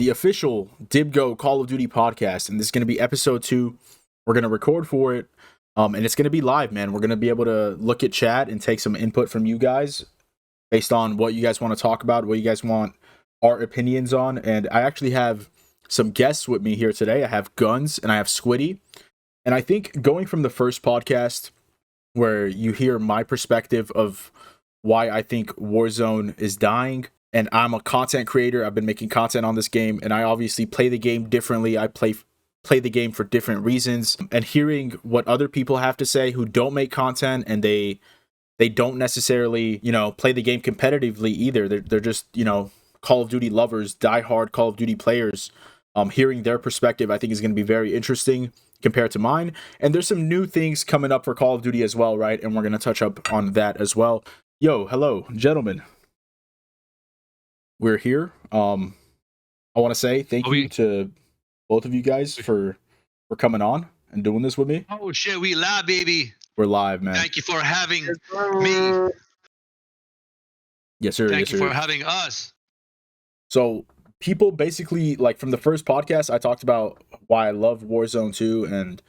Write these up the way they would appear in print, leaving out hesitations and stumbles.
the official dibgho Call of Duty podcast, and this is going to be episode 2. We're going to record for it, and it's going to be live, man. We're going to be able to look at chat and take some input from you guys based on what you guys want to talk about, what you guys want our opinions on, and I actually have some guests with me here today. I have Gunz and I have Squiddy, and I think going from the first podcast where you hear my perspective of why I think Warzone is dying, and I'm a content creator. I've been making content on this game, and I obviously play the game differently. I play the game for different reasons, and hearing what other people have to say who don't make content and they don't necessarily, play the game competitively either. They're just, Call of Duty lovers, diehard Call of Duty players. Hearing their perspective, I think, is going to be very interesting compared to mine. And there's some new things coming up for Call of Duty as well, right? And we're going to touch up on that as well. Yo, hello, gentlemen. We're here. I want to say thank you to both of you guys for coming on and doing this with me. Oh shit, we live, baby. We're live, man. Thank you for having me. Yes, sir. Thank you for having us. So people basically, like, from the first podcast, I talked about why I love Warzone 2 and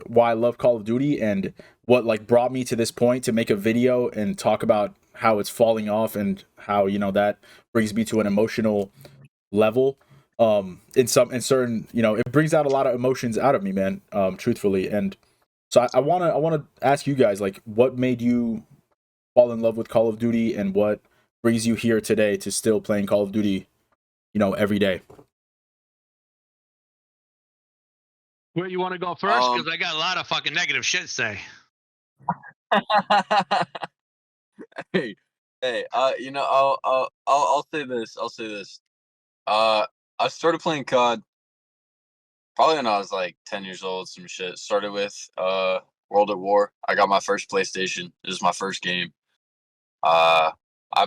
why I love Call of Duty and what brought me to this point to make a video and talk about how it's falling off and how that brings me to an emotional level. In certain, it brings out a lot of emotions out of me, man. Truthfully, and so I wanna ask you guys, what made you fall in love with Call of Duty and what brings you here today to still playing Call of Duty, every day. Where you want to go first? Because I got a lot of fucking negative shit to say. Hey, I'll say this. I started playing COD probably when I was 10 years old. Some shit. Started with World at War. I got my first PlayStation. It was my first game. I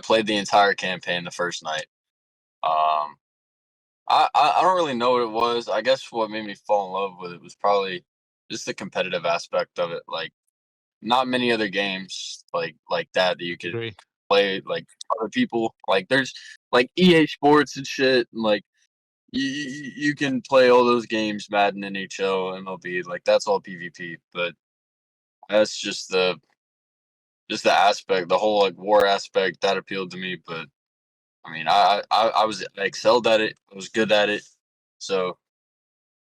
played the entire campaign the first night. I don't really know what it was. I guess what made me fall in love with it was probably just the competitive aspect of it. Not many other games like that you could play other people. There's EA Sports and shit, and you can play all those games, Madden, NHL, MLB. That's all PvP, but that's just the aspect, the whole war aspect that appealed to me. But I mean, I excelled at it. I was good at it, so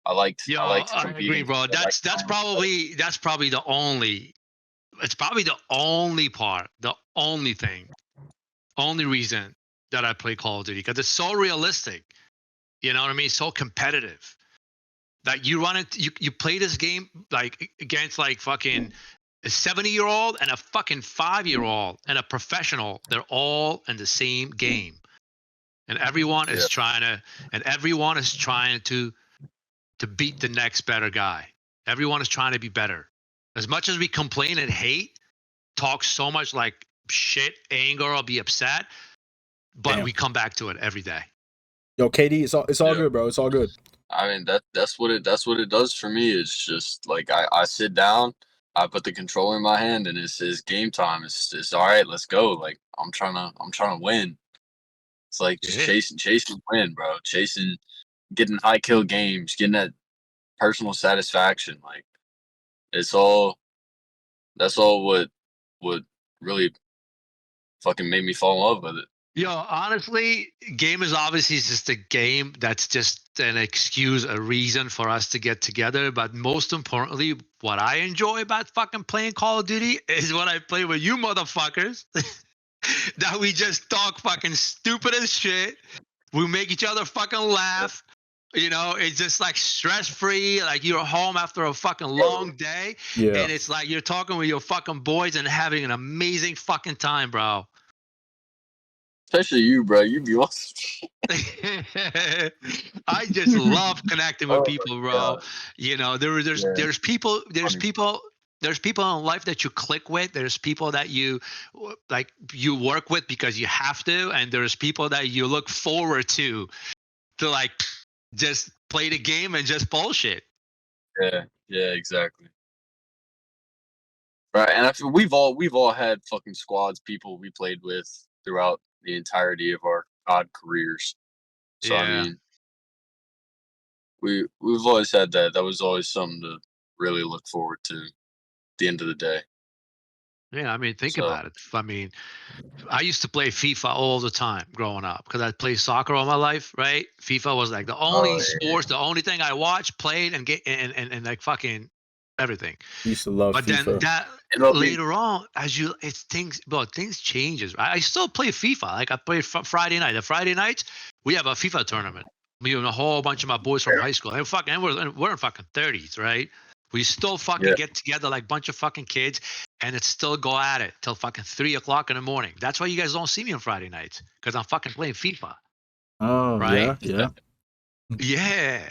I liked I agree, bro. That's probably the only. It's probably the only part, the only thing, only reason that I play Call of Duty, because it's so realistic. You know what I mean? So competitive. That you run it, you play this game against fucking a 70-year-old and a fucking 5-year-old and a professional. They're all in the same game, and everyone is trying to beat the next better guy. Everyone is trying to be better. As much as we complain and hate, talk so much shit, anger, or be upset, but we come back to it every day. Yo, KD, it's all good, bro. It's all good. I mean, that's what it does for me. It's just I sit down, I put the controller in my hand, and it's game time. It's all right. Let's go. I'm trying to win. It's just chasing win, bro. Chasing, getting high kill games, getting that personal satisfaction. That's all what really fucking made me fall in love with it. Yo, honestly, game is obviously just a game. That's just an excuse, a reason for us to get together. But most importantly, what I enjoy about fucking playing Call of Duty is what I play with you motherfuckers. That we just talk fucking stupid as shit. We make each other fucking laugh. It's just stress-free. You're home after a fucking long day. Yeah. And it's you're talking with your fucking boys and having an amazing fucking time, bro. Especially you, bro. You be awesome. I just love connecting with people, bro. There's people in life that you click with. There's people that you work with because you have to, and there's people that you look forward to just play the game and just bullshit. Yeah, exactly. Right, and I feel we've all had fucking squads, people we played with throughout the entirety of our COD careers. So I mean, we've always had that. That was always something to really look forward to at the end of the day. Yeah, I mean, think So- about it. I mean, I used to play FIFA all the time growing up because I played soccer all my life, right? FIFA was like the only sports, the only thing I watched, played, and and like fucking everything. Used to love But FIFA. then that MLB. later on, as you, it's things, well, things changes. Right? I still play FIFA. Like I play Friday night. The Friday nights we have a FIFA tournament. Me and a whole bunch of my boys from high school. And fucking, we're in fucking 30s, right? We still fucking get together like a bunch of fucking kids, and it's still go at it till fucking 3 o'clock in the morning. That's why you guys don't see me on Friday nights because I'm fucking playing FIFA. Oh, right? yeah. Yeah.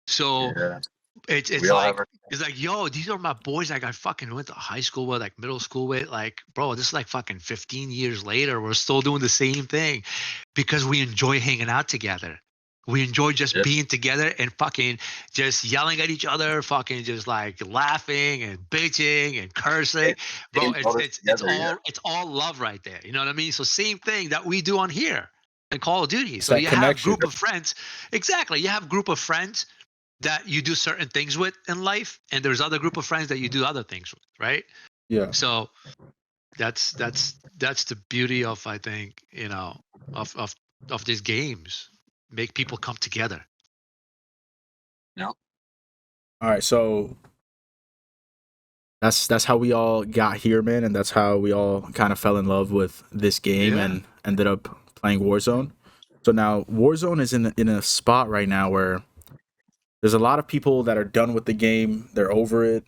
So Yeah. it's We all like have our- it's like, yo, these are my boys like I fucking went to high school with, like middle school with. Like, bro, this is like fucking 15 years later. We're still doing the same thing because we enjoy hanging out together. We enjoy just Yeah. being together and fucking just yelling at each other, fucking just like laughing and bitching and cursing. Bro, it's all love right there. You know what I mean? So same thing that we do on here in Call of Duty. It's So that you connection. have group of friends. Exactly. You have group of friends that you do certain things with in life, and there's other group of friends that you do other things with, right? Yeah. So that's the beauty of, I think, you know, of these games. Make people come together. All right, so that's how we all got here, man, and that's how we all kind of fell in love with this game and ended up playing Warzone. So now Warzone is in a spot right now where there's a lot of people that are done with the game. They're over it.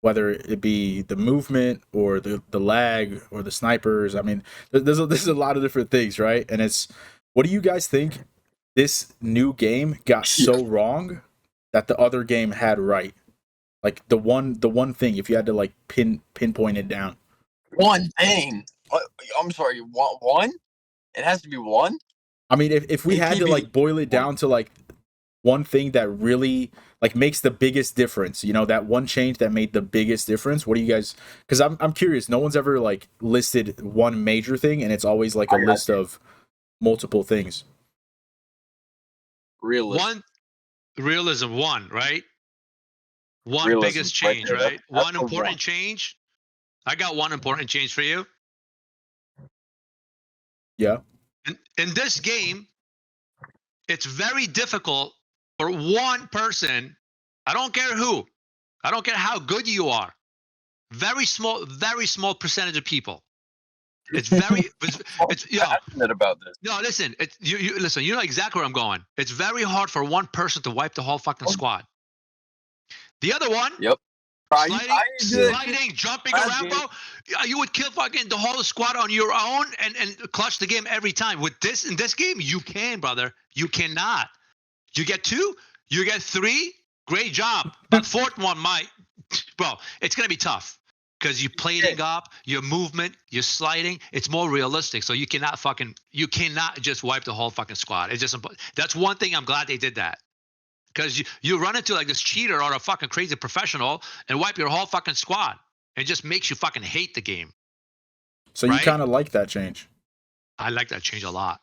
Whether it be the movement or the lag or the snipers. I mean, there's a lot of different things, right? And it's, what do you guys think this new game got so wrong that the other game had right? Like the one thing, if you had to like pinpoint it down. One thing. I'm sorry. One? It has to be one. I mean, if we had to like boil it down to like one thing that really like makes the biggest difference, you know, that one change that made the biggest difference, what do you guys, because I'm curious, no one's ever like listed one major thing, and it's always like a list of multiple things. Realism. One, right? One Realism, biggest change, right there. right? That's One the important one. change. I got one important change for you. Yeah. In this game, it's very difficult for one person, I don't care who, I don't care how good you are, very small percentage of people. It's very, it's passionate about this. No, listen, you listen, you know exactly where I'm going. It's very hard for one person to wipe the whole fucking squad. The other one, Yep. Sliding, jumping around, bro. You would kill fucking the whole squad on your own and clutch the game every time. With this, in this game, you can, brother. You cannot. You get 2, you get 3, great job. But fourth one might, bro, it's going to be tough. Because you plating up, your movement, your sliding, it's more realistic. So you cannot just wipe the whole fucking squad. It's just, that's one thing I'm glad they did that. Because you run into like this cheater or a fucking crazy professional and wipe your whole fucking squad. It just makes you fucking hate the game. So you kind of like that change. I like that change a lot.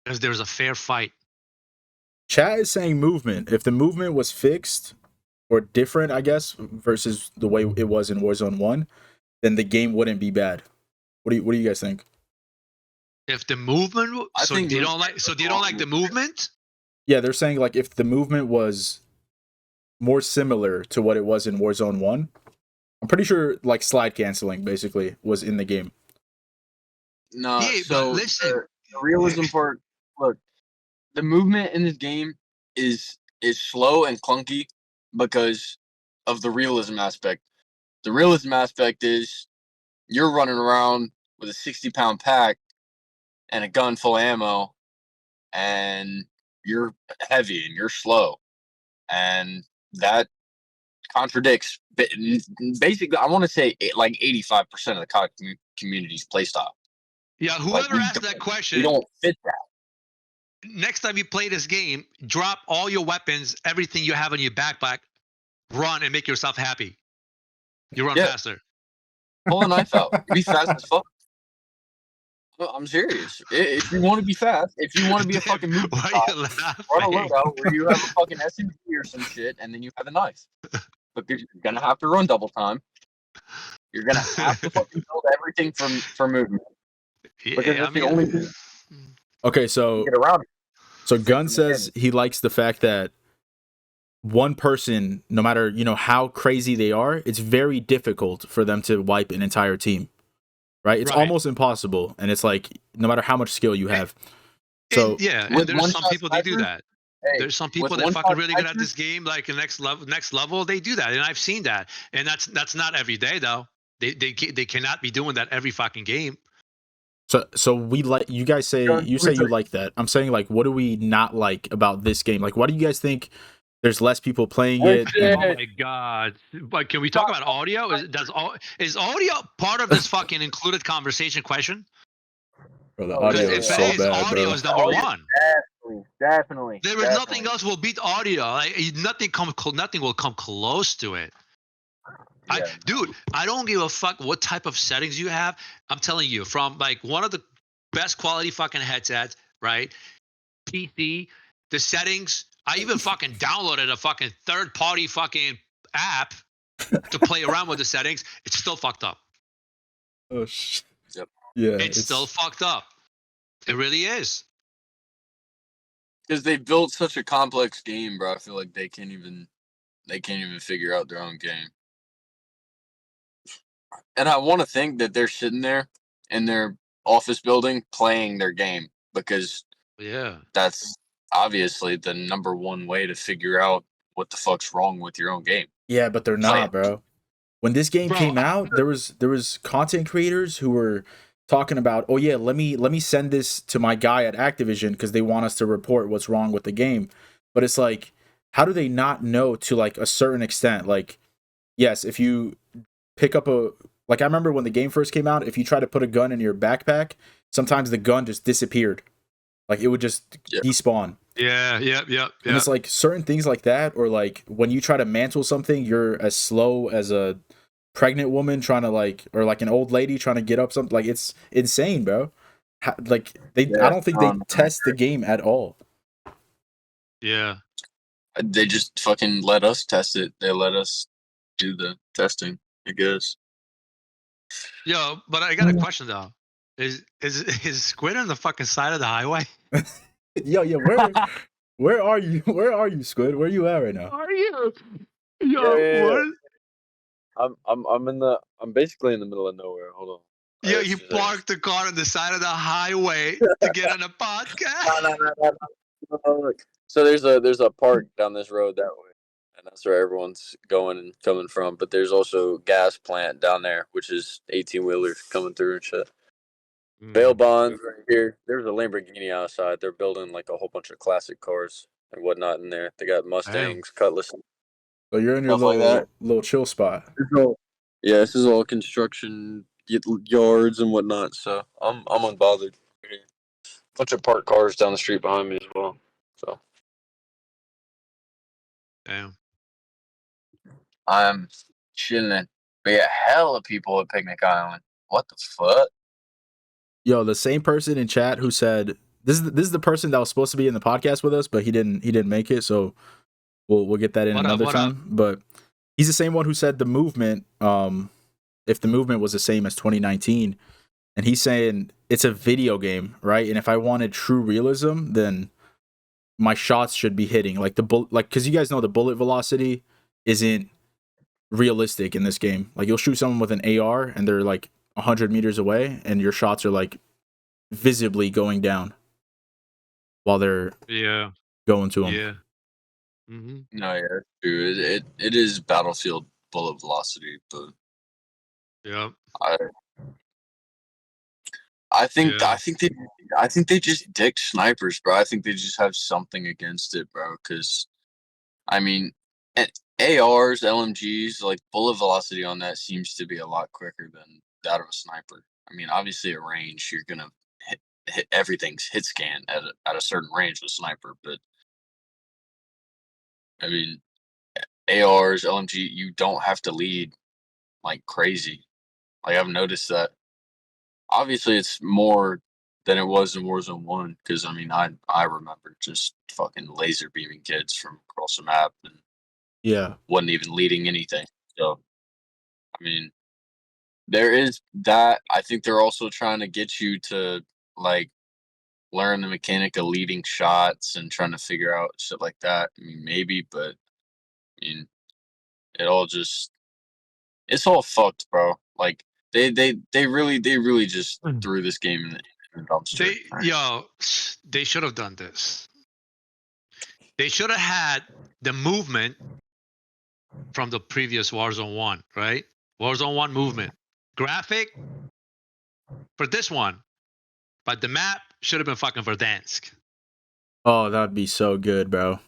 Because there's a fair fight. Chat is saying movement. If the movement was fixed or different, I guess, versus the way it was in Warzone 1, then the game wouldn't be bad. What do you guys think? If the movement, so you don't like the movement? Yeah, they're saying like if the movement was more similar to what it was in Warzone 1, I'm pretty sure like slide canceling basically was in the game. No, yeah, so but listen, the realism part, look, the movement in this game is slow and clunky because of the realism aspect. The realism aspect is you're running around with a 60-pound pack and a gun full of ammo, and you're heavy and you're slow, and that contradicts basically, I want to say like 85% of the COD community's playstyle. Yeah, whoever asked that question, we don't fit that. Next time you play this game, drop all your weapons, everything you have in your backpack, run and make yourself happy. You run faster. Pull a knife out. Be fast as fuck. I'm serious. If you want to be fast, if you want to be a fucking movie Why cop, are you laughing? run a loadout where you have a fucking SMG or some shit, and then you have a knife. Because you're gonna have to run double time. You're gonna have to fucking build everything for movement. Because Yeah, it's the only thing Okay, you so get around it. so Gunn says he likes the fact that one person, no matter how crazy they are, it's very difficult for them to wipe an entire team. Right? It's Right. almost impossible, and it's like no matter how much skill you have. So and there's some people they do that. Hey, There's some people that fucking really good at this game, like the next level, they do that, and I've seen that, and that's not every day though. They cannot be doing that every fucking game. So we like you guys say you like that. I'm saying like what do we not like about this game? Like why do you guys think there's less people playing it? Oh my god! But can we talk about audio? Is audio part of this fucking included conversation question? Bro, the audio is so bad, audio bro. is number one. Definitely. There is nothing else will beat audio. Like, nothing will come close to it. Yeah. Dude, I don't give a fuck what type of settings you have. I'm telling you, from like one of the best quality fucking headsets, right? PC, the settings. I even fucking downloaded a fucking third-party fucking app to play around with the settings. It's still fucked up. Oh shit. Yep. Yeah. It's still fucked up. It really is. Because they built such a complex game, bro. I feel like they can't even figure out their own game. And I want to think that they're sitting there in their office building playing their game because that's obviously the number one way to figure out what the fuck's wrong with your own game. Yeah, but they're not, bro. When this game came out, there was content creators who were talking about, oh yeah, let me send this to my guy at Activision because they want us to report what's wrong with the game. But it's like, how do they not know to like a certain extent? Like, yes, if you pick up I remember when the game first came out, if you try to put a gun in your backpack, sometimes the gun just disappeared. Like it would just despawn. Yeah. And it's like certain things like that, or like when you try to mantle something, you're as slow as a pregnant woman trying to or like an old lady trying to get up something. Like it's insane, bro. I don't think they test the game at all. Yeah. They just fucking let us test it. They let us do the testing, I guess. Yo, but I got a question though. Is Squid on the fucking side of the highway? Yeah. Where are you? Where are you, Squid? Where you at right now? Are you? Yo, what? I'm basically in the middle of nowhere. Hold on. Yeah, you parked the car on the side of the highway to get on a podcast. No. So there's a park down this road that way, and that's where everyone's going and coming from. But there's also a gas plant down there, which is 18-wheelers coming through and shit. Bail bonds right here. There's a Lamborghini outside. They're building like a whole bunch of classic cars and whatnot in there. They got Mustangs, Cutlass. So you're in your little chill spot. Yeah, this is all construction yards and whatnot. So I'm unbothered. Bunch of parked cars down the street behind me as well. So damn, I'm chilling. But yeah, hell of people at Picnic Island. What the fuck? Yo, the same person in chat who said this is the person that was supposed to be in the podcast with us, but he didn't make it. So we'll get that in another time. But he's the same one who said the movement. If the movement was the same as 2019, and he's saying it's a video game, right? And if I wanted true realism, then my shots should be hitting like because you guys know the bullet velocity isn't realistic in this game. Like you'll shoot someone with an AR and they're like 100 meters away, and your shots are like visibly going down while they're going to them. Yeah. Mm-hmm. No, yeah, dude, it is Battlefield bullet velocity, but I think they just dick snipers, bro. I think they just have something against it, bro. Because I mean, ARs, LMGs, like bullet velocity on that seems to be a lot quicker than that of a sniper. I mean, obviously at range, you're gonna hit everything's hit scan at a certain range with sniper, but I mean, ARs, LMG, you don't have to lead like crazy. Like I've noticed that. Obviously, it's more than it was in Warzone 1. Because, I mean, I remember just fucking laser beaming kids from across the map and Yeah. wasn't even leading anything. So, I mean, there is that. I think they're also trying to get you to, like, learn the mechanic of leading shots and trying to figure out shit like that. I mean, maybe, but, I mean, it's all fucked, bro. Like, they really just threw this game in the dumpster. They should have done this. They should have had the movement from the previous Warzone 1, right? Warzone 1 movement. Graphic for this one. But the map should have been fucking Verdansk. Oh, that'd be so good, bro.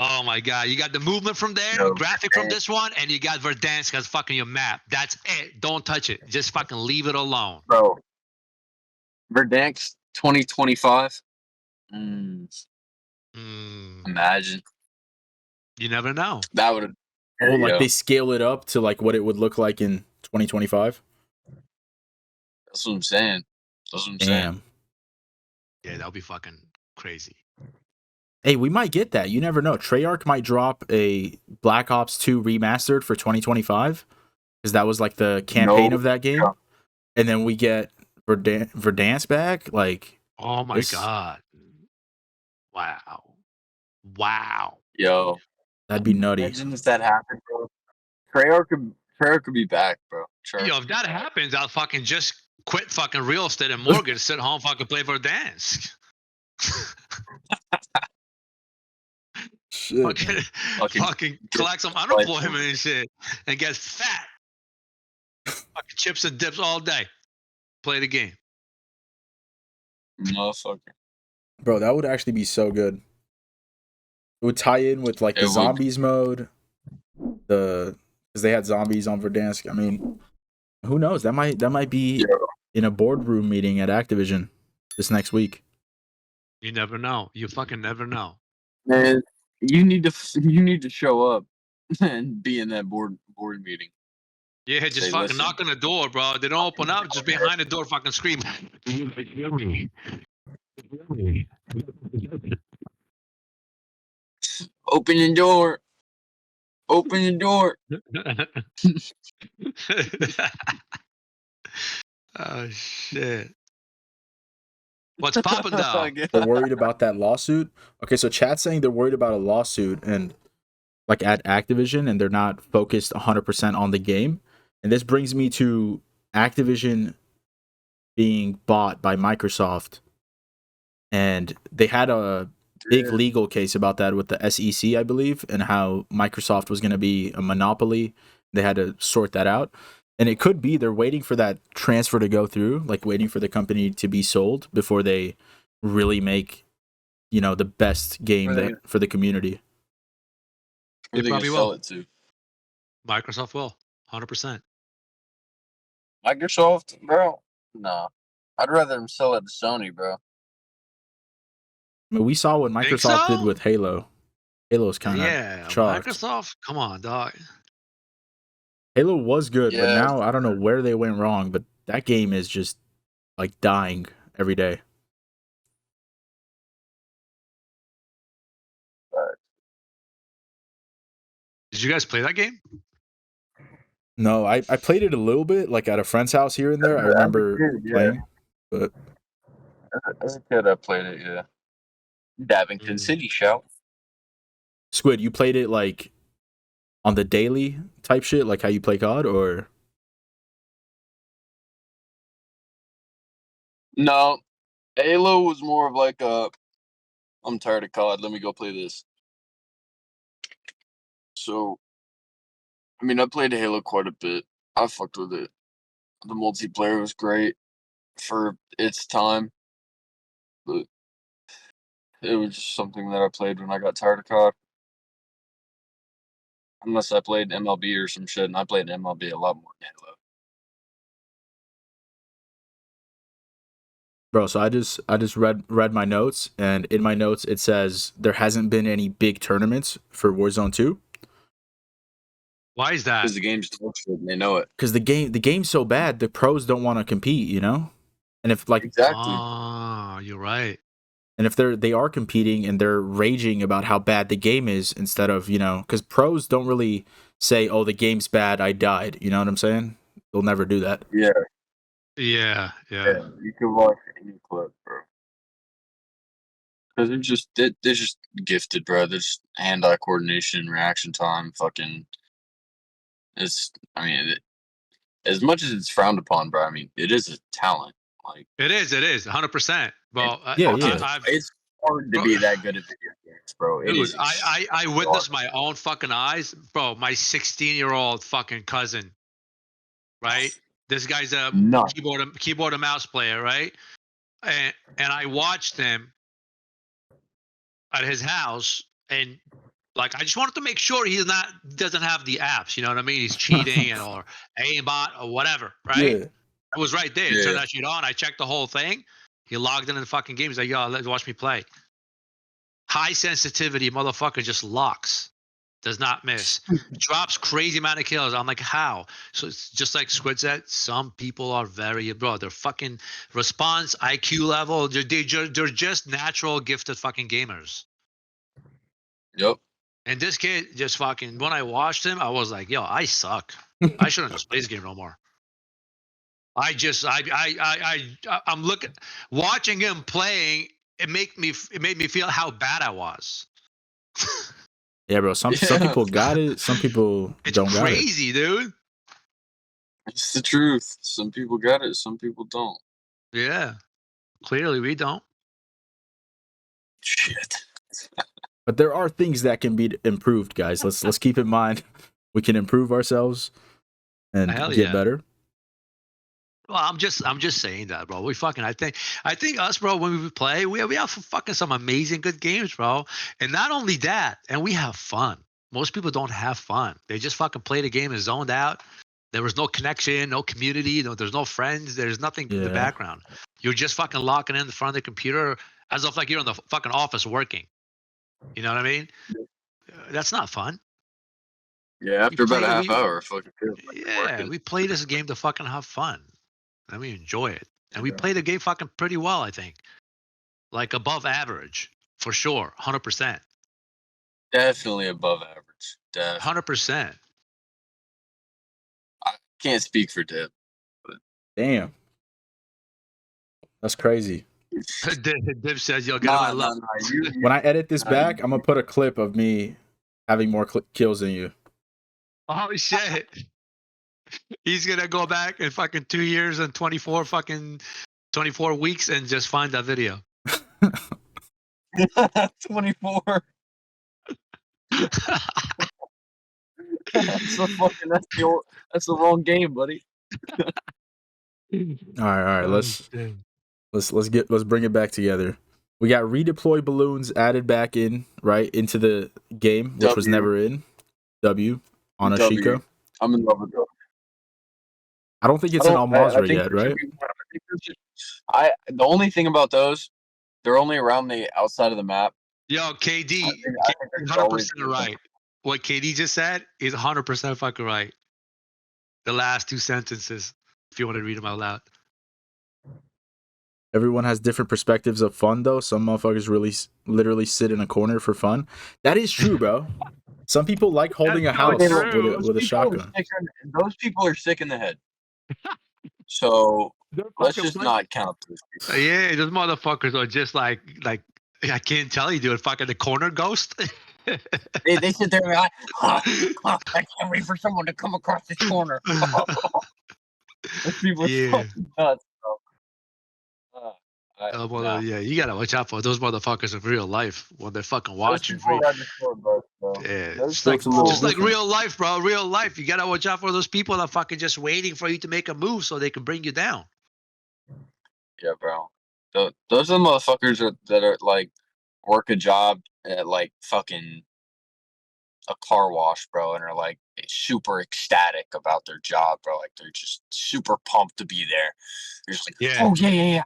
Oh my god, you got the movement from there, No, graphic from this one, and you got Verdansk as fucking your map. That's it. Don't touch it. Just fucking leave it alone. Bro. Verdansk 2025. Imagine. You never know. That would. Oh, like they scale it up to like what it would look like in 2025. That's what I'm saying. Damn. Yeah, that'll be fucking crazy. Hey, we might get that. You never know. Treyarch might drop a Black Ops 2 remastered for 2025 because that was like the campaign of that game, and then we get Verdansk back. Like, oh my god! Wow! Yo, that'd be nutty. Imagine if that happened, bro. Treyarch could be back, bro. Sure. Yo, if that happens, I'll fucking just quit fucking real estate and mortgage, sit home, fucking play Verdansk. Shit. Fucking collect some unemployment and shit and get fat. Fucking chips and dips all day. Play the game. Motherfucker. Bro, that would actually be so good. It would tie in with like the zombies mode. Because they had zombies on Verdansk. I mean, who knows? That might be in a boardroom meeting at Activision this next week. You never know. You fucking never know. Man, you need to show up and be in that board meeting. Yeah, just Say, fucking listen. knock on the door, bro. They don't open up. Just behind the door, fucking scream. Open your door. Open your door. Oh shit. What's popping now? They're worried about that lawsuit. Okay, so chat's saying they're worried about a lawsuit and like at Activision, and they're not focused 100% on the game. And this brings me to Activision being bought by Microsoft, and they had a big legal case about that with the SEC, I believe, and how Microsoft was going to be a monopoly. They had to sort that out. And it could be they're waiting for that transfer to go through, like waiting for the company to be sold before they really make, the best game for the community. They probably sell will. it to. Microsoft will, 100%. Microsoft, bro? No. I'd rather them sell it to Sony, bro. I mean, we saw what Microsoft did with Halo. Halo's kind of chalked. Microsoft, come on, dog. Halo was good, but now I don't know where they went wrong, but that game is just like dying every day. Did you guys play that game? No, I played it a little bit, like at a friend's house here and there. I remember playing, but as a kid, I played it. Yeah, Davington City shout. Squid, you played it like on the daily type shit, like how you play COD, or? No, Halo was more of like I'm tired of COD. Let me go play this. So, I mean, I played Halo quite a bit. I fucked with it. The multiplayer was great for its time, but it was just something that I played when I got tired of COD. Unless I played MLB or some shit, and I played MLB a lot more than Halo. Bro, so I just read my notes, and in my notes it says there hasn't been any big tournaments for Warzone 2. Why is that? Because the game's bullshit and they know it. Because the game's so bad, the pros don't want to compete, And if like exactly, you're right. And if they are competing and they're raging about how bad the game is, instead of, because pros don't really say, "Oh, the game's bad, I died." You know what I'm saying? They'll never do that. Yeah. Yeah. You can watch any clip, bro. Because they're just gifted, bro. There's hand-eye coordination, reaction time, fucking. As much as it's frowned upon, bro. I mean, it is a talent. Like it is 100%. Well, it's hard to be that good at video games, bro. It dude, is. I witnessed my own fucking eyes, bro. My 16-year-old fucking cousin, right? This guy's a keyboard and mouse player, right? And I watched him at his house, and like I just wanted to make sure doesn't have the apps. You know what I mean? He's cheating or aimbot or whatever, right? Yeah. I was right there. Yeah. Turned that shit on. I checked the whole thing. He logged in the fucking game. He's like, "Yo, let's watch me play." High sensitivity motherfucker just locks. Does not miss. Drops crazy amount of kills. I'm like, how? So it's just like Squid said, some people are very, bro, their fucking response, IQ level, they're just natural gifted fucking gamers. Yep. And this kid just fucking, when I watched him, I was like, yo, I suck. I shouldn't just play this game no more. I'm watching him playing, it made me feel how bad I was. Yeah, bro. Some people got it. Some people don't got it. It's crazy, dude. It's the truth. Some people got it. Some people don't. Yeah. Clearly, we don't. Shit. But there are things that can be improved, guys. Let's keep in mind we can improve ourselves and get better. Well, I'm just saying that, bro. I think us, bro, when we play, we have fucking some amazing good games, bro. And not only that, and we have fun. Most people don't have fun. They just fucking play the game and zoned out. There was no connection, no community, there's no friends, there's nothing in the background. You're just fucking locking in front of the computer as if like you're in the fucking office working. You know what I mean? That's not fun. Yeah, after about a half hour, fucking we play this game to fucking have fun. And we enjoy it. And we play the game fucking pretty well, I think. Like above average, for sure. 100%. Definitely above average. 100%. I can't speak for Dib. But... Damn. That's crazy. Dib says, yo, get my love. When I edit this back, I'm going to put a clip of me having more kills than you. Oh, shit. He's gonna go back in fucking 2 years and 24 weeks and just find that video. 24. That's the wrong game, buddy. All right. Let's bring it back together. We got redeploy balloons added back in, right, into the game, which was never in. W on Ashika. I'm in love with it. I don't think it's an Al-Mazrah yet, right? The only thing about those, they're only around the outside of the map. Yo, KD, 100% right. What KD just said is 100% fucking right. The last two sentences, if you want to read them out loud. Everyone has different perspectives of fun, though. Some motherfuckers literally sit in a corner for fun. That is true, bro. Some people like holding a house with a shotgun. Those people are sick in the head. So let's just not count those people. Yeah, those motherfuckers are just like I can't tell you, dude. Fucking the corner ghost. they sit there and like, I can't wait for someone to come across this corner. Those people are fucking nuts, bro. Yeah, you gotta watch out for those motherfuckers in real life when they're fucking watching. It's like real life, bro. Real life. You gotta watch out for those people that are fucking just waiting for you to make a move so they can bring you down. Yeah, bro. Those are the motherfuckers that are like work a job at like fucking a car wash, bro, and are like super ecstatic about their job, bro. Like they're just super pumped to be there. They're just like, oh yeah.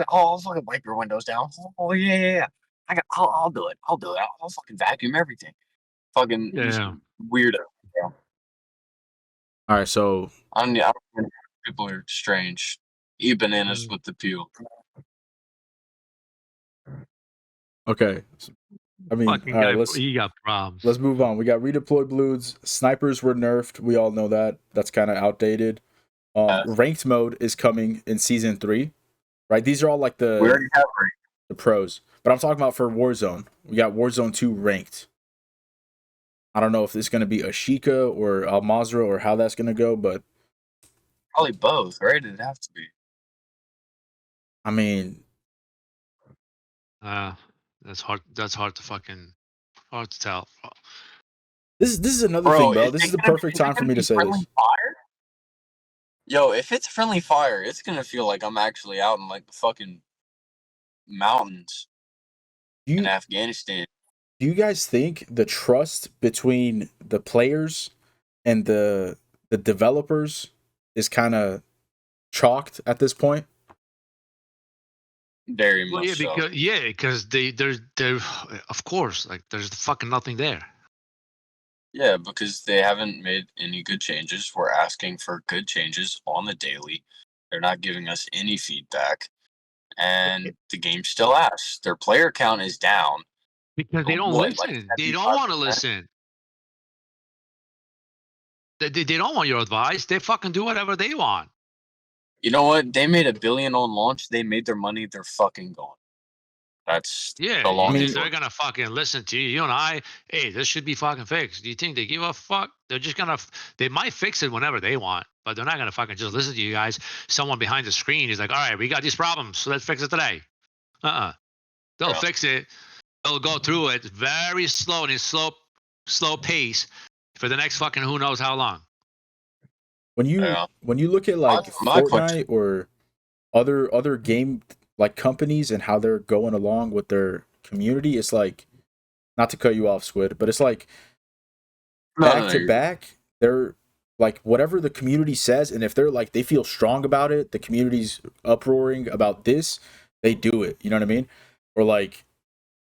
I'll fucking wipe your windows down. Oh yeah. I'll do it. I'll fucking vacuum everything. Fucking weirdo. Yeah. All right, so I don't people are strange. Eat bananas with the peel. Okay. I mean, Fucking all guy, right, he got problems. let's move on. We got redeployed balloons. Snipers were nerfed. We all know that. That's kind of outdated. Ranked mode is coming in season 3, right? These are all like We already have the pros, but I'm talking about for Warzone. We got Warzone 2 ranked. I don't know if it's going to be Ashika or Al Mazrah or how that's going to go, but probably both, right? It'd have to be. I mean, that's hard. That's hard to tell. this is another thing, bro. This is the perfect time for me to say this. Fire? Yo, if it's friendly fire, it's gonna feel like I'm actually out in like the fucking mountains in Afghanistan. Do you guys think the trust between the players and the developers is kind of chalked at this point? Very much so. Because they're of course, like there's fucking nothing there. Yeah, because they haven't made any good changes. We're asking for good changes on the daily. They're not giving us any feedback, and the game's still ass. Their player count is down because they don't listen. Like they don't want to listen. They don't want your advice. They fucking do whatever they want. You know what? They made $1 billion on launch. They made their money. They're fucking gone. That's they're gonna fucking listen to you. You and I. Hey, this should be fucking fixed. Do you think they give a fuck? They're just gonna. They might fix it whenever they want, but they're not gonna fucking just listen to you guys. Someone behind the screen is like, all right, we got these problems, so let's fix it today. They'll fix it. They'll go through it very slow and in slow pace for the next fucking who knows how long. When you look at like Fortnite or other game like companies and how they're going along with their community, it's like, not to cut you off, Squid, but it's like back to back, they're like whatever the community says, and if they're like they feel strong about it, the community's uproaring about this, they do it. You know what I mean? Or like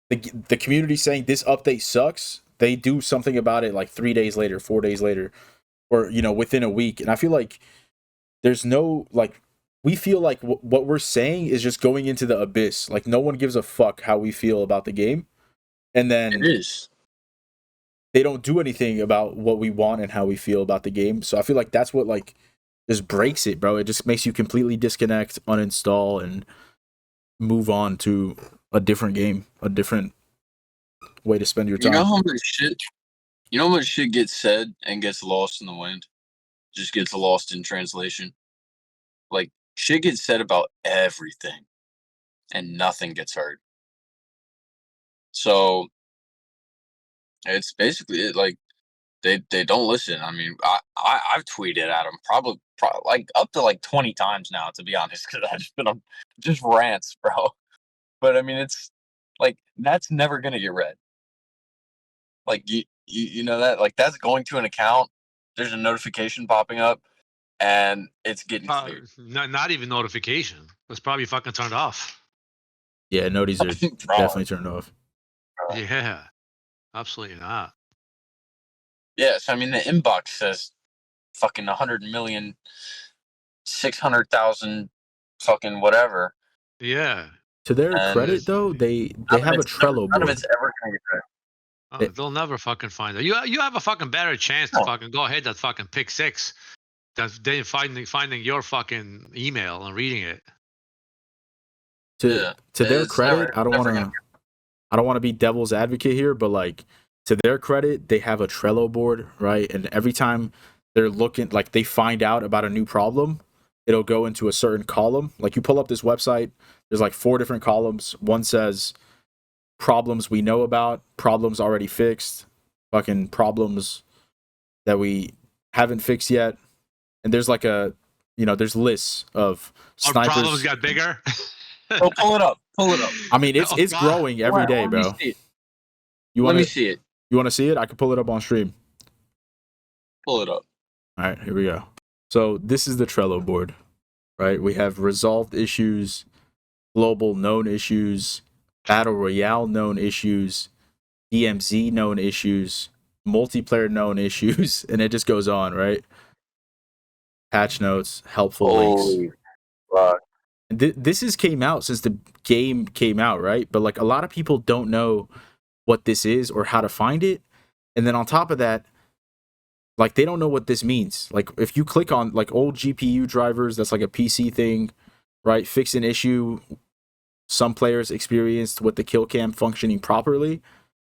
the community saying this update sucks, they do something about it like 3 days later, 4 days later, or within a week. And I feel like there's no like we feel like what we're saying is just going into the abyss. Like no one gives a fuck how we feel about the game, and then they don't do anything about what we want and how we feel about the game. So I feel like that's what like just breaks it, bro. It just makes you completely disconnect, uninstall, and move on to a different game, a different way to spend your time. You know how much shit gets said and gets lost in the wind? Just gets lost in translation. Like, shit gets said about everything, and nothing gets heard. So, it's basically like they don't listen. I mean, I've tweeted at them probably like up to like 20 times now, to be honest, because I've just been on just rants, bro. But I mean, it's like that's never gonna get read. Like you know that, like that's going to an account. There's a notification popping up, and it's getting cleared. Not even notification. It's probably fucking turned off. Yeah, noties are definitely turned off. Yeah, absolutely not. Yes, I mean the inbox says fucking 100,600,000 fucking whatever. Yeah. To their credit, though, they have a Trello board. None of it's ever gonna get read. They'll never fucking find it. You have a fucking better chance to fucking go ahead that fucking pick 6 than finding your fucking email and reading it. To their credit, I don't want to be devil's advocate here, but like to their credit, they have a Trello board, right? And every time they're looking, like they find out about a new problem, it'll go into a certain column. Like you pull up this website, there's like 4 different columns. One says problems we know about, problems already fixed, fucking problems that we haven't fixed yet. And there's like there's lists of snipers. Our problems got bigger. Oh, pull it up. I mean, it's growing every day, bro. Let me see it. You want to see it? I can pull it up on stream. Pull it up. All right, here we go. So this is the Trello board, right? We have resolved issues, global known issues, battle royale known issues, DMZ known issues, multiplayer known issues, and it just goes on, right? Patch notes, helpful links. Fuck. this has came out since the game came out, right? But like a lot of people don't know what this is or how to find it. And then on top of that, like they don't know what this means. Like if you click on like old GPU drivers, that's like a PC thing, right? Fix an issue some players experienced with the kill cam functioning properly.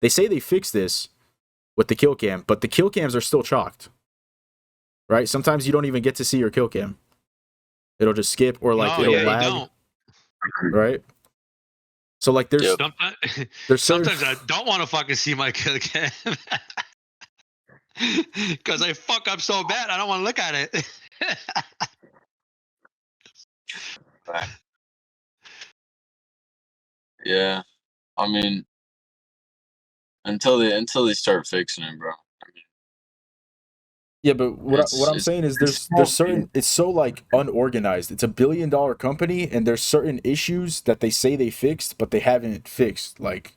They say they fixed this with the kill cam, but the kill cams are still chalked, right? Sometimes you don't even get to see your kill cam. It'll just skip or like it'll lag, right? So like there's sometimes I don't want to fucking see my kill cam because I fuck up so bad. I don't want to look at it. Yeah, I mean, until they start fixing it, bro. I mean, yeah, but what I'm saying is there's certain, it's so like unorganized. It's $1 billion company, and there's certain issues that they say they fixed, but they haven't fixed. Like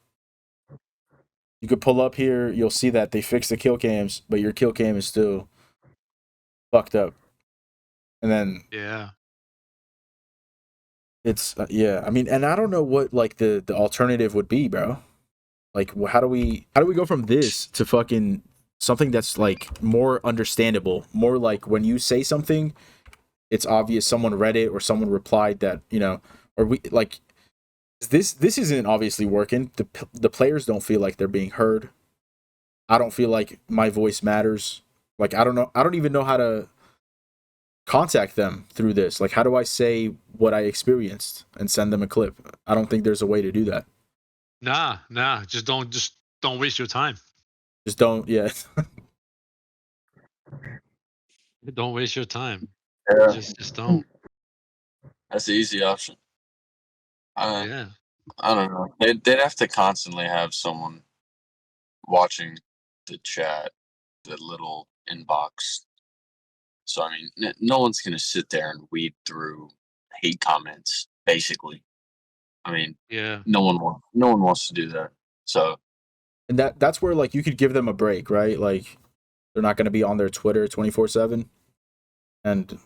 you could pull up here, you'll see that they fixed the kill cams, but your kill cam is still fucked up. And then yeah, it's yeah. I mean, and I don't know what like the alternative would be, bro. Like how do we go from this to fucking something that's like more understandable, more like when you say something, it's obvious someone read it or someone replied that, you know, or we like this isn't obviously working. The players don't feel like they're being heard. I don't feel like my voice matters. Like I don't even know how to contact them through this. Like how do I say what I experienced and send them a clip? I don't think there's a way to do that. Nah, just don't waste your time. Just don't, yeah. Don't waste your time. Yeah. Just don't. That's the easy option. Yeah. I don't know. They'd have to constantly have someone watching the chat, the little inbox. So I mean, no one's gonna sit there and weed through hate comments. Basically, I mean, yeah, no one wants to do that. So, and that's where like you could give them a break, right? Like they're not going to be on their Twitter 24/7, and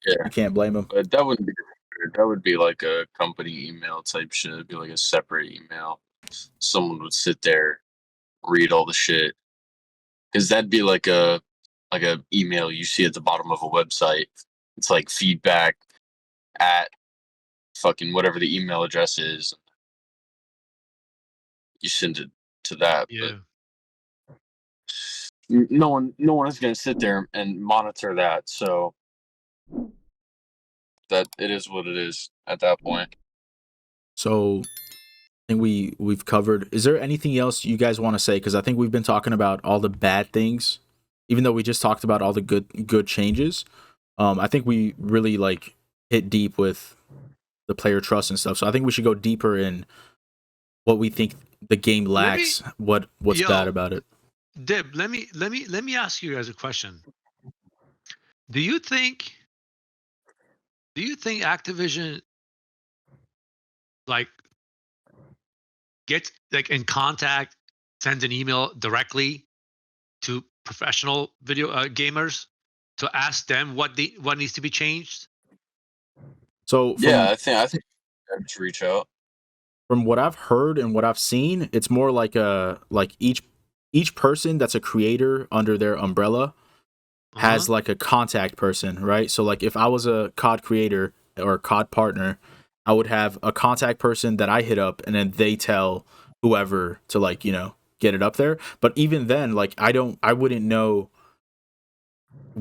yeah, you can't blame them. But that wouldn't be. That would be like a company email type shit. It'd be like a separate email. Someone would sit there, read all the shit, because that'd be like a email you see at the bottom of a website. It's like feedback at fucking whatever the email address is. You send it to that. yeah. But no one is going to sit there and monitor that. So that it is what it is at that point. So I think we've covered. Is there anything else you guys want to say? Because I think we've been talking about all the bad things, even though we just talked about all the good changes. I think we really like hit deep with the player trust and stuff. So I think we should go deeper in what we think the game lacks. What's bad about it? Dib, let me ask you guys a question. Do you think Activision like gets like in contact, sends an email directly to professional video gamers to ask them what needs to be changed? So I think I should reach out. From what I've heard and what I've seen, it's more like each person that's a creator under their umbrella has like a contact person, right? So like if I was a COD creator or a COD partner, I would have a contact person that I hit up, and then they tell whoever to like, you know, get it up there. But even then, like I wouldn't know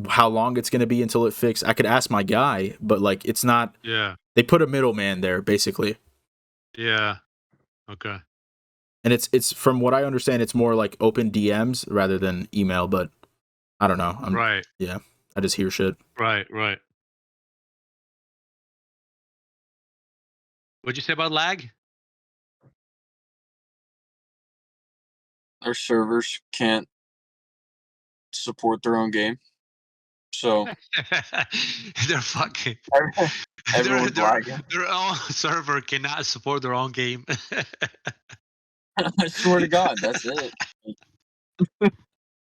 how long it's going to be until it fixed. I could ask my guy, but like it's not. Yeah. They put a middleman there basically. Yeah. Okay. And it's from what I understand, it's more like open DMs rather than email, but I don't know. Right. Yeah. I just hear shit. Right. What'd you say about lag? Their servers can't support their own game. So they're fucking everyone's lagging. Their own server cannot support their own game. I swear to God, that's it.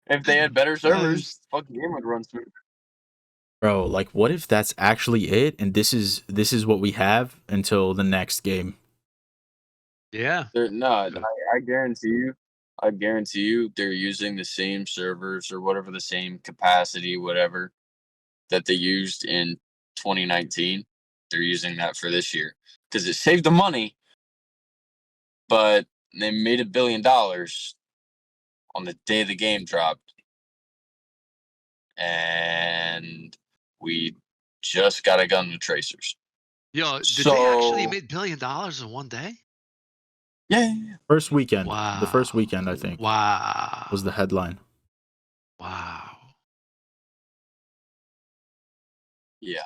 If they had better servers, fucking game would run smooth. Bro, like what if that's actually it and this is what we have until the next game? Yeah. I guarantee you they're using the same servers or whatever, the same capacity, whatever, that they used in 2019. They're using that for this year because it saved the money, but they made $1 billion on the day the game dropped, and we just got a gun with tracers. Yo, did they actually make $1 billion in one day? Yeah. First weekend. Wow. The first weekend, I think. Wow. Was the headline. Wow. Yeah.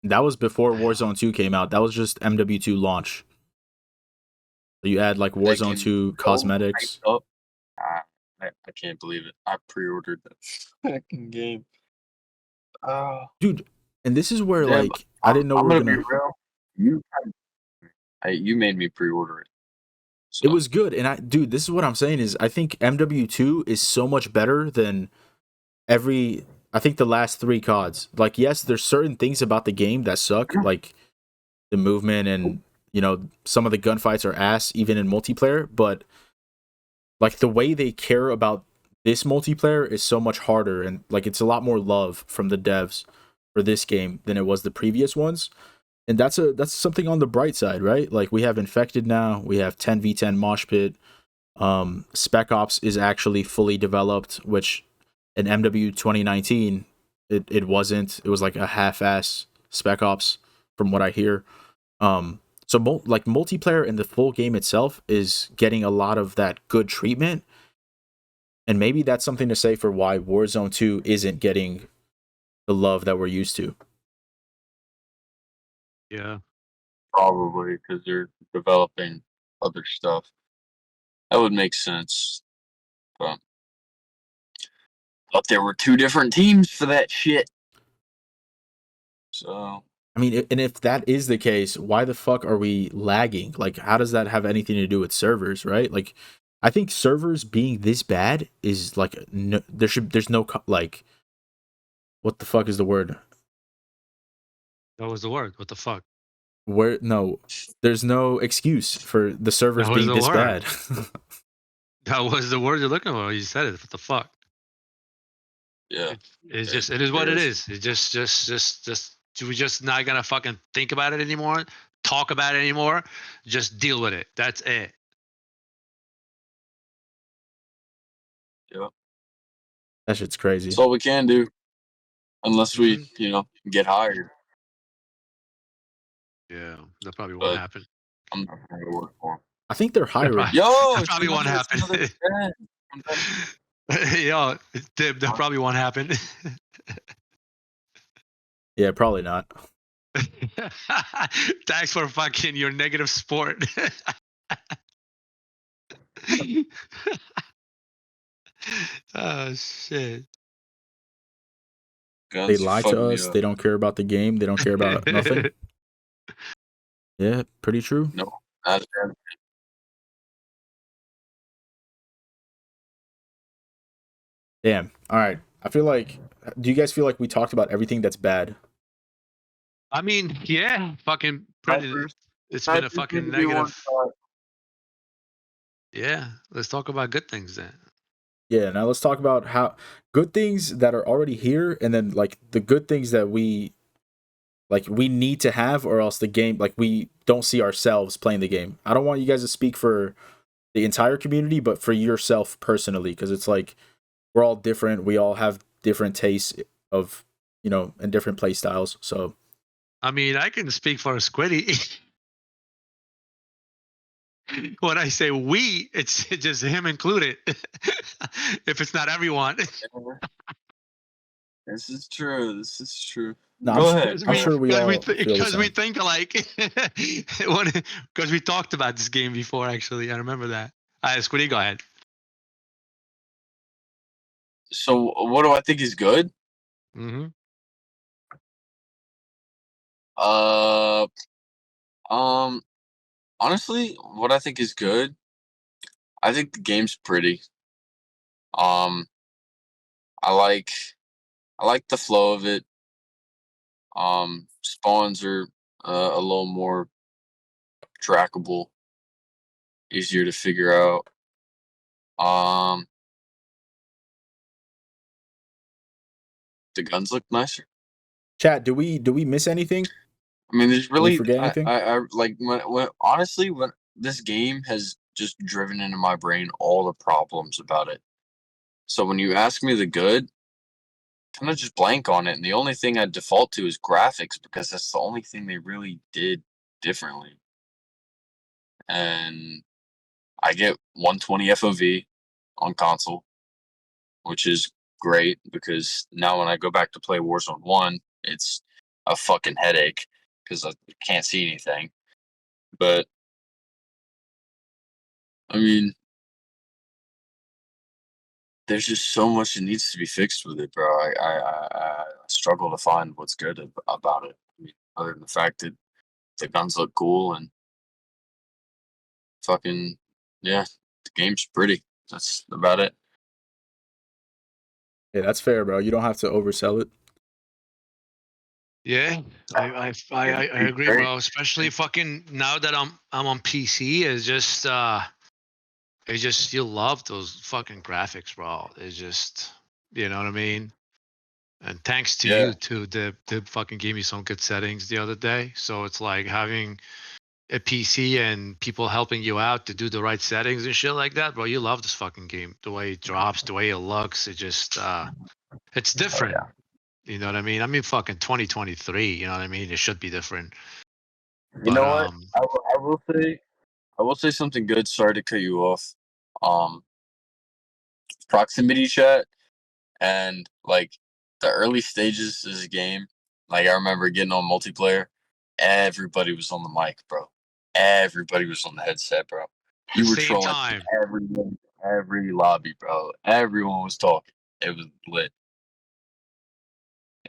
That was before Warzone 2 came out. That was just MW2 launch. So you add like Warzone 2 cosmetics. I can't believe it. I pre-ordered that fucking game. Dude, and this is where like I didn't know we were gonna. You made me pre-order it. So. It was good, and dude, this is what I'm saying is I think MW2 is so much better than I think the last 3 CODs. Like, yes, there's certain things about the game that suck, like the movement and some of the gunfights are ass even in multiplayer, but like the way they care about this multiplayer is so much harder, and like it's a lot more love from the devs for this game than it was the previous ones. And that's something on the bright side, right? Like we have Infected now, we have 10v10 Mosh Pit. Spec Ops is actually fully developed, which in MW 2019 it wasn't. It was like a half-ass Spec Ops from what I hear. So like multiplayer in the full game itself is getting a lot of that good treatment. And maybe that's something to say for why Warzone 2 isn't getting the love that we're used to. Yeah. Probably because they're developing other stuff. That would make sense. But there were 2 different teams for that shit. So I mean, and if that is the case, why the fuck are we lagging? Like, how does that have anything to do with servers, right? Like, I think servers being this bad is like there's no like, what the fuck is the word? That was the word. What the fuck? There's no excuse for the servers being this bad. That was the word you're looking for. You said it. What the fuck? Yeah. It is what it is. It just we're just not gonna fucking think about it anymore, talk about it anymore. Just deal with it. That's it. Yep. That shit's crazy. That's all we can do, unless we, get hired. Yeah, that probably won't happen. I'm not going to work for them. I think they're hiring. That probably won't happen. Yo, Dib, that probably won't happen. Yeah, probably not. Thanks for fucking your negative sport. Oh shit. They lie to us. They don't care about the game. They don't care about nothing. Yeah, pretty true. No, not bad. Damn. All right. I feel like. Do you guys feel like we talked about everything that's bad? I mean, yeah, fucking pretty. It's been a fucking negative. Yeah, let's talk about good things then. Yeah, now let's talk about how good things that are already here, and then like the good things that we need to have, or else the game, like we don't see ourselves playing the game. I don't want you guys to speak for the entire community, but for yourself personally, because it's like we're all different. We all have different tastes of, and different play styles. So, I mean, I can speak for Squiddy. When I say we, it's just him included. If it's not everyone. This is true. No, go ahead. I'm sure we all because we think alike. Because we talked about this game before. Actually, I remember that. Squiddy, go ahead. So, what do I think is good? Mm-hmm. Honestly, what I think is good, I think the game's pretty. I like the flow of it. Spawns are a little more trackable, easier to figure out. The guns look nicer. Chat, do we miss anything? I mean, there's really forget anything? I like when honestly when this game has just driven into my brain all the problems about it. So when you ask me the good, kind of just blank on it, and the only thing I default to is graphics because that's the only thing they really did differently. And I get 120 FOV on console, which is great because now when I go back to play Warzone 1, it's a fucking headache because I can't see anything. But I mean, there's just so much that needs to be fixed with it, bro. I struggle to find what's good about it. I mean, other than the fact that the guns look cool and fucking yeah, the game's pretty. That's about it. Yeah, that's fair, bro. You don't have to oversell it. Yeah, I agree, bro. Especially fucking now that I'm on PC, it's just you love those fucking graphics, bro. It's just, you know what I mean. And thanks to you too, Dib fucking gave me some good settings the other day. So it's like having a PC and people helping you out to do the right settings and shit like that, bro. You love this fucking game. The way it drops, the way it looks, it just it's different. Oh, yeah. You know what I mean? I mean fucking 2023, you know what I mean? It should be different. You know what? I will say something good. Sorry to cut you off. Proximity chat and like the early stages of the game. Like I remember getting on multiplayer, everybody was on the mic, bro. Everybody was on the headset, bro. You were Same trolling time. every lobby, bro. Everyone was talking. It was lit.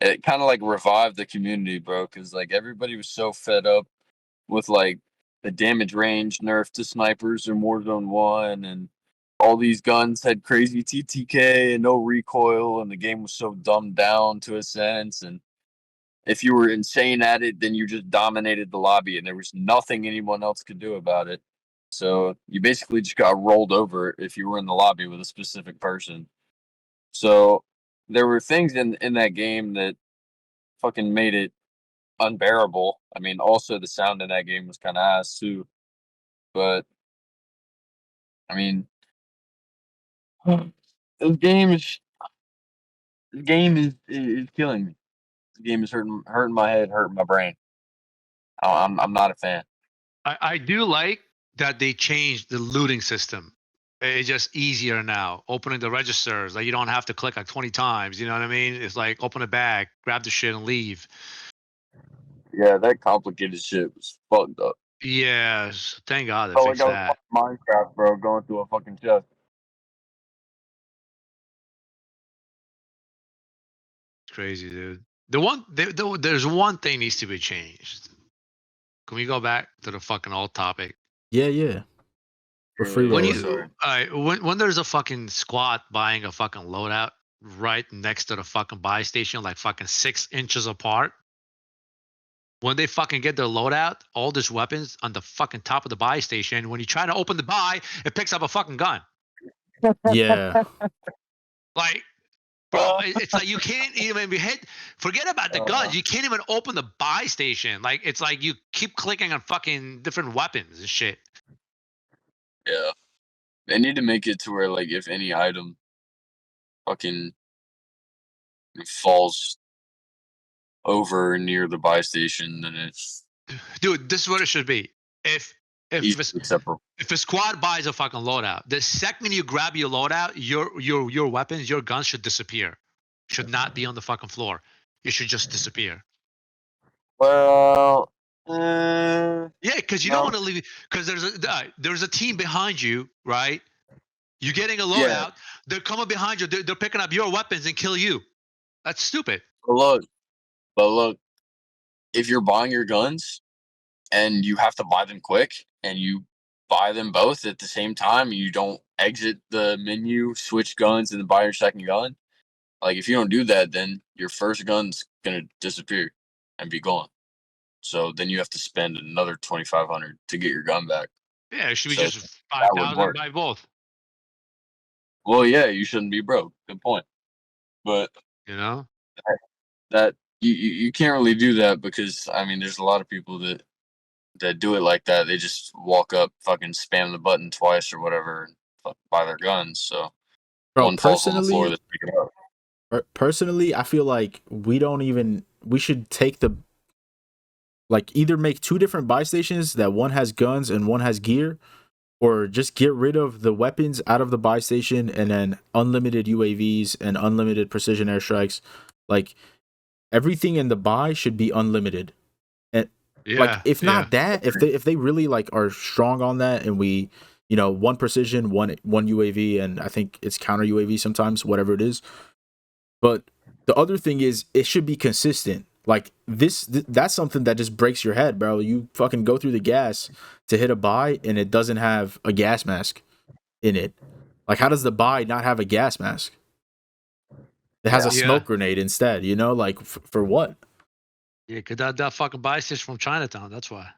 It kind of like revived the community, bro, because like everybody was so fed up with like the damage range nerf to snipers in Warzone 1 and all these guns had crazy TTK and no recoil and the game was so dumbed down to a sense, and if you were insane at it then you just dominated the lobby and there was nothing anyone else could do about it. So you basically just got rolled over if you were in the lobby with a specific person. So there were things in that game that fucking made it unbearable. I mean, also the sound in that game was kind of ass too. But I mean, this game is killing me. This game is hurting my head, hurting my brain. I'm not a fan. I do like that they changed the looting system. It's just easier now. Opening the registers, like you don't have to click like 20 times. You know what I mean? It's like open a bag, grab the shit, and leave. Yeah, that complicated shit was fucked up. Yes, thank God they fixed that. Minecraft, bro, going through a fucking chest. It's crazy, dude. There's one thing needs to be changed. Can we go back to the fucking old topic? Yeah. For free when there's a fucking squad buying a fucking loadout right next to the fucking buy station, like fucking 6 inches apart. When they fucking get their loadout, all these weapons on the fucking top of the buy station, when you try to open the buy, it picks up a fucking gun. Yeah. Like, bro, it's like you can't even forget about the guns. You can't even open the buy station. Like, it's like you keep clicking on fucking different weapons and shit. Yeah. They need to make it to where, like, if any item fucking falls over near the buy station, then it's... Dude, this is what it should be. If a squad buys a fucking loadout, the second you grab your loadout, your weapons, your guns should disappear. Should not be on the fucking floor. It should just disappear. Well, yeah, because you don't want to leave. Because there's a team behind you, right? You're getting a loadout. Yeah. They're coming behind you. They're picking up your weapons and kill you. That's stupid. But look, if you're buying your guns and you have to buy them quick and you buy them both at the same time, you don't exit the menu, switch guns, and then buy your second gun. Like, if you don't do that, then your first gun's gonna disappear. and be gone. So then you have to spend another 2,500 to get your gun back. Yeah, it should be So just that would 5,000 work. by both. Well, yeah, you shouldn't be broke. Good point. But You know? that you can't really do that because I mean, there's a lot of people that do it like that. They just walk up, fucking spam the button twice or whatever, and buy their guns. So Bro, one falls on the floor, they pick it up. Personally, I feel like we should take either make 2 different buy stations that one has guns and one has gear, or just get rid of the weapons out of the buy station and then unlimited UAVs and unlimited precision airstrikes. Like, everything in the buy should be unlimited. And if not that, if they really are strong on that, and we, 1 precision, one UAV, and I think it's counter UAV sometimes, whatever it is. But the other thing is, it should be consistent. Like that's something that just breaks your head, bro. You fucking go through the gas to hit a buy, and it doesn't have a gas mask in it. Like, how does the buy not have a gas mask? It has a smoke grenade instead. Like, for what? Yeah, because that fucking buy station from Chinatown. That's why.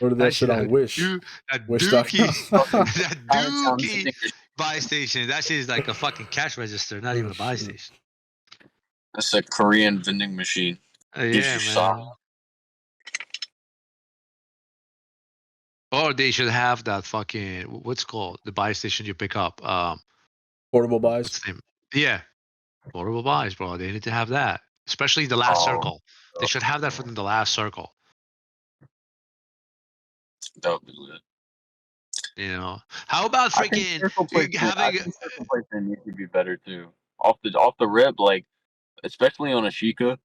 Order that shit on Wish. That Wish.com. Dookie buy station. That shit is like a fucking cash register, not even a buy station. That's a Korean vending machine. Yeah, man. Or they should have that fucking, what's it called, the buy station you pick up. Portable buys. What's the name? Yeah, portable buys, bro. They need to have that, especially the last circle. They should have that for the last circle. That would be lit. How about freaking having circle placement needs to be better too. Off the rip, like especially on a Sheikah,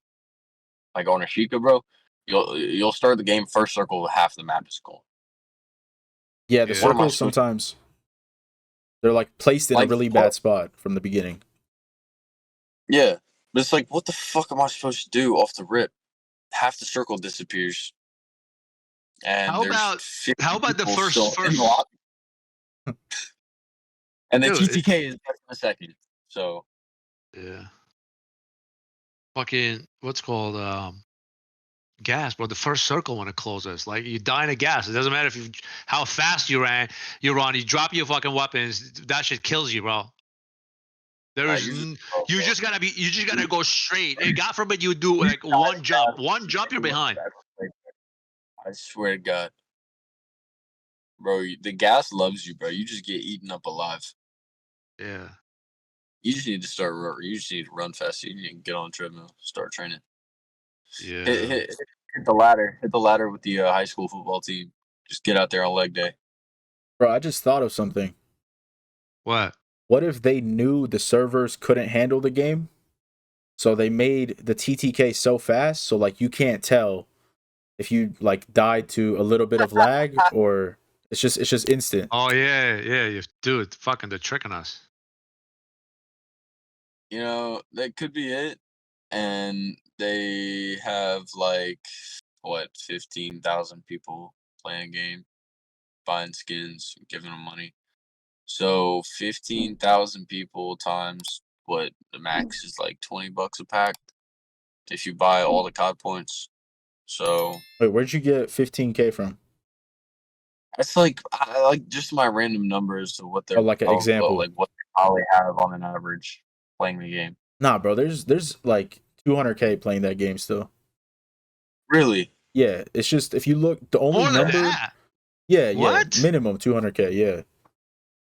bro, you'll start the game first circle with half the map is gone. Yeah, the circles sometimes they're placed in a really bad spot from the beginning. Yeah, but it's like, what the fuck am I supposed to do off the rip? Half the circle disappears. And how about the first? And the TTK is just in a second. So yeah, fucking what's called gas, bro. The first circle when it closes, like you die in a gas. It doesn't matter how fast you run. You drop your fucking weapons. That shit kills you, bro. You just gotta go straight. And God forbid you do like one jump. One jump, you're behind. I swear to God. Bro, the gas loves you, bro. You just get eaten up alive. Yeah. You just need to run fast. You need to get on the treadmill, start training. Yeah. Hit the ladder. Hit the ladder with the high school football team. Just get out there on leg day. Bro, I just thought of something. What? What if they knew the servers couldn't handle the game? So they made the TTK so fast, so you can't tell if you died to a little bit of lag or it's just instant. Oh yeah, dude, fucking they're tricking us. That could be it. And they have 15,000 people playing a game, buying skins, giving them money. So 15,000 people times what the max is $20 a pack if you buy all the COD points. So wait, where'd you get 15K from? It's just my random numbers of what they're an example, what they probably have on an average playing the game. Nah, bro, there's 200K playing that game still. Really? Yeah, it's just if you look, the only number. Yeah, what? Minimum 200K. Yeah.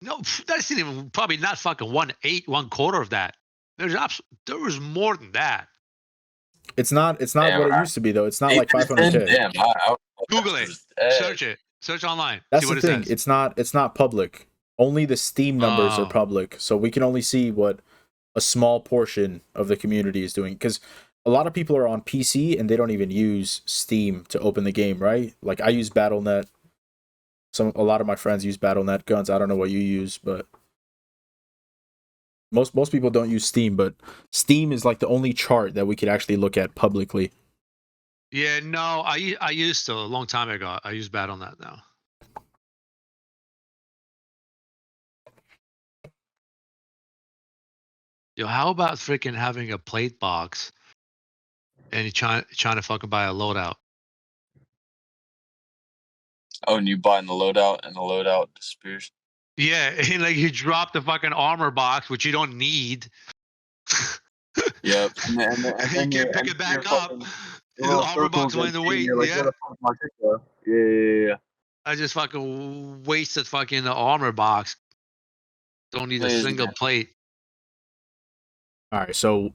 No, that's even probably not fucking 1/8 of that. There was more than that. It's not what it used to be though. It's not 500K. Damn, Google it. Search it. Search online. That's the thing. It's not public. Only the Steam numbers are public, so we can only see what a small portion of the community is doing. Because a lot of people are on PC and they don't even use Steam to open the game, right? I use Battle.net. A lot of my friends use Battle.net. Gunz, I don't know what you use, but most people don't use Steam. But Steam is the only chart that we could actually look at publicly. Yeah, no, I used to a long time ago. I use Battle.net now. Yo, how about freaking having a plate box and you're trying to fucking buy a loadout. Oh, and you buying the loadout, and the loadout disappears. Yeah, and like you drop the fucking armor box, which you don't need. Yep. And you can't pick it back up. The armor box went in the way. Like, Yeah. where the fuck my shit go? Yeah. I just fucking wasted fucking the armor box. Don't need a single plate. All right, so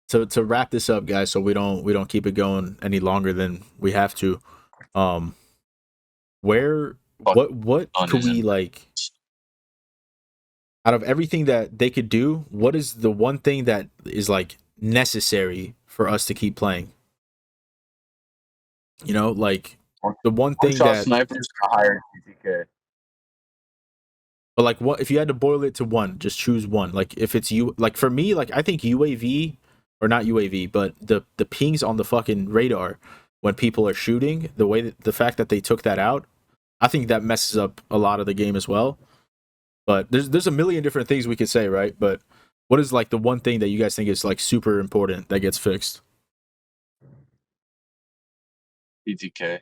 to wrap this up, guys, so we don't keep it going any longer than we have to. What could we like? Out of everything that they could do, what is the one thing that is like necessary for us to keep playing? You know, like the one thing that snipers are higher TTK. But like, what if you had to boil it to one? Just choose one. Like, if it's you, like for me, like I think UAV or not UAV, but the pings on the fucking radar when people are shooting, the way that the fact that they took that out, I think that messes up a lot of the game as well. But there's a million different things we could say, right? But what is like the one thing that you guys think is like super important that gets fixed? TTK.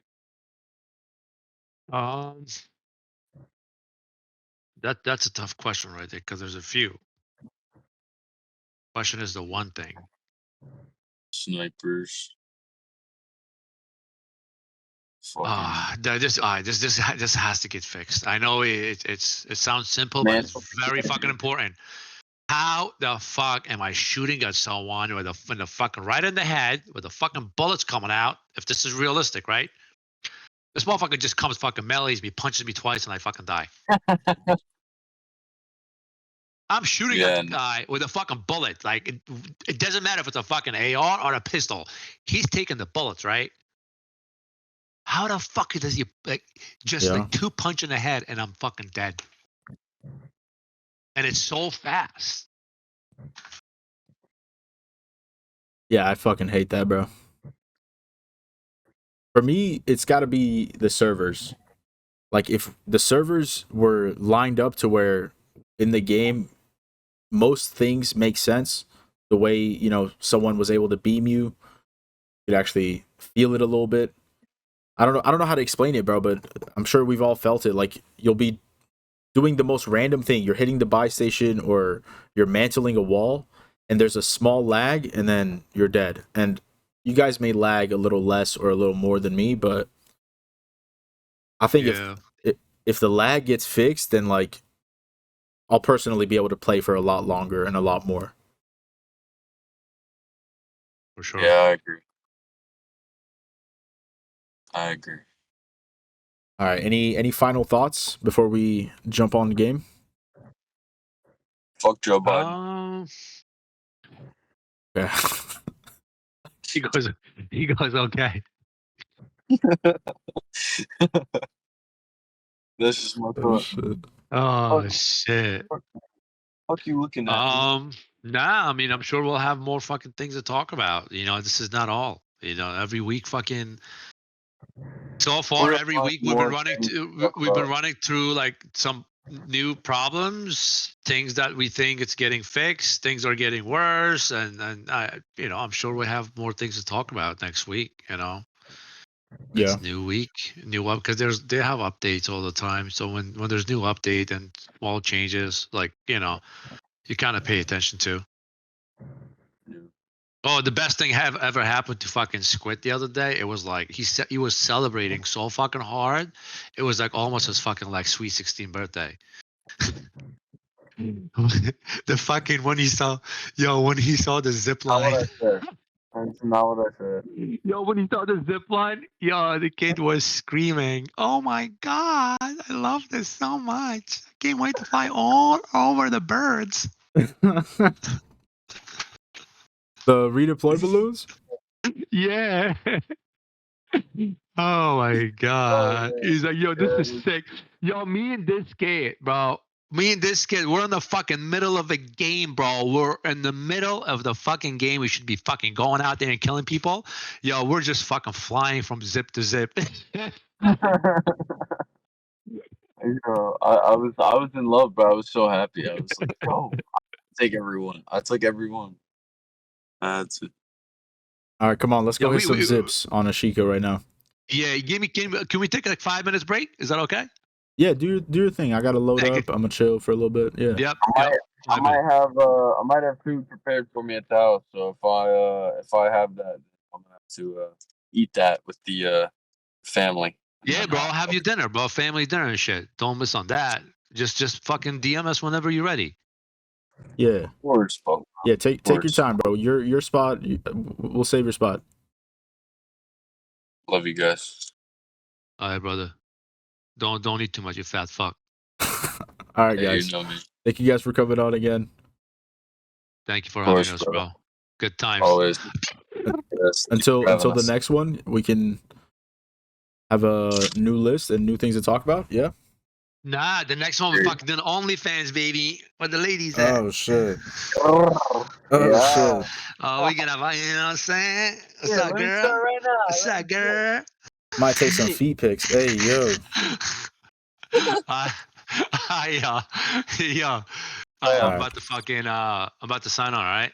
That's a tough question right there because there's a few. Question is the one thing. Snipers. This has to get fixed. I know it sounds simple, but it's very fucking important. How the fuck am I shooting at someone with in the fucking right in the head with the fucking bullets coming out? If this is realistic, right? This motherfucker just comes fucking melees me, punches me twice, and I fucking die. I'm shooting at the guy with a fucking bullet. Like it doesn't matter if it's a fucking AR or a pistol. He's taking the bullets, right? How the fuck does he like two punch in the head and I'm fucking dead? And it's so fast. Yeah, I fucking hate that, bro. For me, it's got to be the servers. Like if the servers were lined up to where in the game most things make sense, the way, you know, someone was able to beam you, you could actually feel it a little bit. I don't know how to explain it, bro, but I'm sure we've all felt it. Like you'll be doing the most random thing. You're hitting the buy station or you're mantling a wall and there's a small lag and then you're dead. And you guys may lag a little less or a little more than me, but I think if the lag gets fixed, then like I'll personally be able to play for a lot longer and a lot more. For sure. Yeah, I agree. All right. Any final thoughts before we jump on the game? Fuck Joe Biden. Yeah. He goes okay. This is my thought. Oh shit. Fuck you looking at? Nah, I mean I'm sure we'll have more fucking things to talk about. You know, this is not all. You know, every week fucking so far every week we've been running through like some new problems, things that we think it's getting fixed, things are getting worse, and you know, I'm sure we have more things to talk about next week, you know. It's new week, new up because they have updates all the time. So when there's new update and small changes, like, you know, you kind of pay attention to. Oh, the best thing ever happened to fucking Squid the other day. It was like he was celebrating so fucking hard. It was like almost his fucking like sweet 16 birthday. The fucking when he saw the zip line. That's not what I said. Yo, when he saw the zip line, the kid was screaming, "Oh my god, I love this so much. I can't wait to fly all over the birds." The redeploy balloons? Yeah. Oh my god. He's like, yo, this is sick. Yo, me and this kid, bro. We're in the fucking middle of a game, bro. We're in the middle of the fucking game. We should be fucking going out there and killing people. Yo, we're just fucking flying from zip to zip. You know, I was in love, bro. I was so happy. I was like, oh, I took everyone. That's it. All right, come on, let's go Yeah, hit some zips on Ashika right now. Yeah, can we take like 5 minutes break? Is that okay? Yeah, do your thing. I gotta load up. I'm gonna chill for a little bit. Yeah. Yep. I might have food prepared for me at the house. So if I have that, I'm gonna have to eat that with the family. Yeah, bro. Have your dinner, bro. Family dinner and shit. Don't miss on that. Just fucking DM us whenever you're ready. Yeah. Words, folks. Yeah, take your time, bro. Your spot. We'll save your spot. Love you guys. All right, brother. Don't eat too much, you fat fuck. All right, Hey, guys. you know me. Thank you guys for coming on again. Thank you for having us, bro. Good times. Always. Yes, Until having the us. next one, we can have a new list and new things to talk about. Yeah. Nah, the next one we're fucking doing OnlyFans, baby. Where the ladies at? Oh shit. Oh, Oh shit. Oh, we gonna, you know what I'm saying? What's up, girl? Right now. What's up, girl? Might take some feet pics. Hey yo. Yo. I'm about to fucking I'm about to sign on, all right?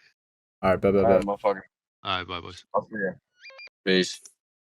All right, bye. All right, motherfucker. All right, bye, boys. I'll see ya. Peace.